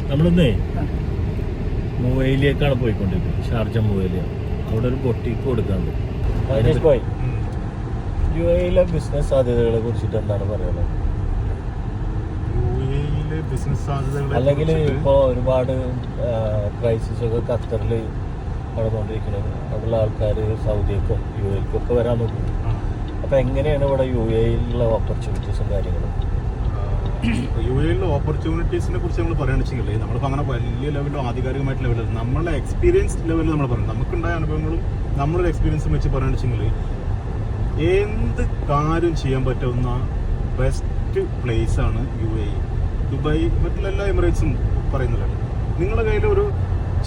നമ്മളിന്നേ മൂവയിലേക്കാണ് പോയിക്കൊണ്ടിരിക്കുന്നത്. ഷാർജ മൂവയില. അവിടെ ഒരു ബൊട്ടീക്ക് കൊടുക്കാണ്ട്. UAE ബിസിനസ് സാധ്യതകളെ കുറിച്ചിട്ട് എന്താണ് പറയുന്നത്? അല്ലെങ്കിൽ ഇപ്പോ ഒരുപാട് ക്രൈസിസ് ഒക്കെ ഖത്തറിൽ നടന്നുകൊണ്ടിരിക്കുന്നത്. അവിടെയുള്ള ആൾക്കാർ സൗദിക്കും UAEക്കും ഒക്കെ വരാൻ നോക്കും. അപ്പൊ എങ്ങനെയാണ് ഇവിടെ UAEയിലുള്ള ഓപ്പർച്യൂണിറ്റീസും കാര്യങ്ങളും? UAEയിലെ ഓപ്പർച്യൂണിറ്റീസിനെ കുറിച്ച് നമ്മൾ പറയുകയാണെന്ന് വെച്ചാൽ നമ്മളിപ്പോൾ അങ്ങനെ വലിയ ലെവലോ ആധികാരികമായിട്ട് ലെവലോ നമ്മളെ എക്സ്പീരിയൻസ് ലെവലിൽ നമ്മൾ പറയും. നമുക്കുണ്ടായ അനുഭവങ്ങളും നമ്മളൊരു എക്സ്പീരിയൻസും വെച്ച് പറയുകയാണെന്ന് വെച്ചാൽ എന്ത് കാര്യം ചെയ്യാൻ പറ്റുന്ന ബെസ്റ്റ് പ്ലേസാണ് UAE. ദുബായ് മറ്റുള്ള എല്ലാ എമിറേറ്റ്സും പറയുന്നില്ല. നിങ്ങളുടെ കയ്യിൽ ഒരു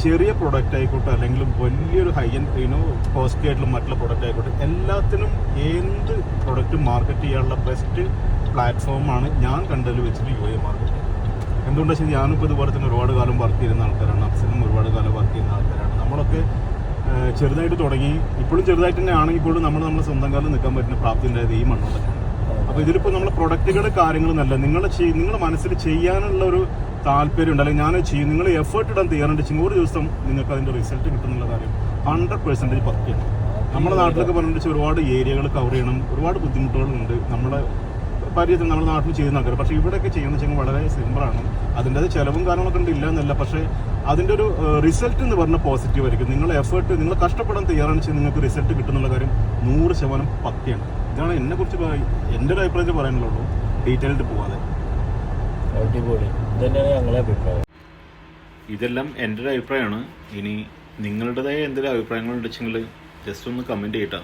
ചെറിയ പ്രൊഡക്റ്റ് ആയിക്കോട്ടെ അല്ലെങ്കിൽ വലിയൊരു ഹൈ എൻഡ് കോസ്റ്റ്ലി ആയിട്ടുള്ള മറ്റുള്ള പ്രൊഡക്റ്റ് ആയിക്കോട്ടെ, എല്ലാത്തിനും എന്ത് പ്രൊഡക്റ്റ് മാർക്കറ്റ് ചെയ്യാനുള്ള ബെസ്റ്റ് പ്ലാറ്റ്ഫോമാണ് ഞാൻ കണ്ടതിൽ വെച്ചിട്ട് UAE മാർക്കറ്റ്. എന്തുകൊണ്ടാണെന്ന് വെച്ചാൽ ഞാനിപ്പോൾ ഇതുപോലെ തന്നെ ഒരുപാട് കാലം വർക്ക് ചെയ്യുന്ന ആൾക്കാരാണ്. അഫ്സലും ഒരുപാട് കാലം വർക്ക് ചെയ്യുന്ന ആൾക്കാരാണ്. നമ്മളൊക്കെ ചെറുതായിട്ട് തുടങ്ങി, ഇപ്പോഴും ചെറുതായിട്ട് തന്നെ ആണെങ്കിൽ പോലും നമ്മുടെ സ്വന്തം കാലം നിൽക്കാൻ പറ്റുന്ന പ്രാപ്തി ഉണ്ടായത് ഈ മണ്ണോട്ടൊക്കെയാണ്. അപ്പോൾ ഇതിലിപ്പോൾ നമ്മളെ പ്രൊഡക്റ്റുകളുടെ കാര്യങ്ങളൊന്നല്ല, നിങ്ങളുടെ മനസ്സിൽ ചെയ്യാനുള്ള ഒരു താല്പര്യം ഉണ്ട്, അല്ലെങ്കിൽ ഞാനത് ചെയ്യും, നിങ്ങൾ എഫേർട്ട് ഇടാൻ തയ്യാറുണ്ടെങ്കിൽ ഒരു ദിവസം നിങ്ങൾക്ക് അതിൻ്റെ റിസൾട്ട് കിട്ടുന്നുള്ള കാര്യം 100% പക്കയാണ്. നമ്മുടെ നാട്ടിലൊക്കെ പറഞ്ഞിട്ട് ഒരുപാട് ഏരിയകൾ കവർ ചെയ്യണം, ഒരുപാട് ബുദ്ധിമുട്ടുകളുണ്ട് നമ്മുടെ പരിചയത്തിൽ നമ്മുടെ നാട്ടിൽ ചെയ്യുന്ന ആൾക്കാർ. പക്ഷേ ഇവിടെയൊക്കെ ചെയ്യുന്നത് വെച്ചാൽ വളരെ സിമ്പിളാണ്. അതിൻ്റെ അത് ചിലവും കാര്യങ്ങളൊക്കെ ഉണ്ട്, ഇല്ല എന്നല്ല. പക്ഷേ അതിൻ്റെ ഒരു റിസൾട്ട് എന്ന് പറഞ്ഞാൽ പോസിറ്റീവ് ആയിരിക്കും. നിങ്ങൾ എഫേർട്ട്, നിങ്ങൾ കഷ്ടപ്പെടാൻ തയ്യാറാണെന്ന് വെച്ചാൽ നിങ്ങൾക്ക് റിസൾട്ട് കിട്ടുന്നുള്ള കാര്യം 100% പക്കയാണ്. ഇതാണ് എന്നെക്കുറിച്ച് എൻ്റെ ഒരു അഭിപ്രായത്തിൽ പറയാനുള്ളൂ, ഡീറ്റെയിൽഡ് പോവാതെ. ഇതെല്ലാം എൻ്റെ ഒരു അഭിപ്രായമാണ്. ഇനി നിങ്ങളുടേതായ എന്തെങ്കിലും അഭിപ്രായങ്ങളുണ്ടെങ്കിൽ ജസ്റ്റ് ഒന്ന് കമൻറ്റ് ചെയ്യട്ടോ.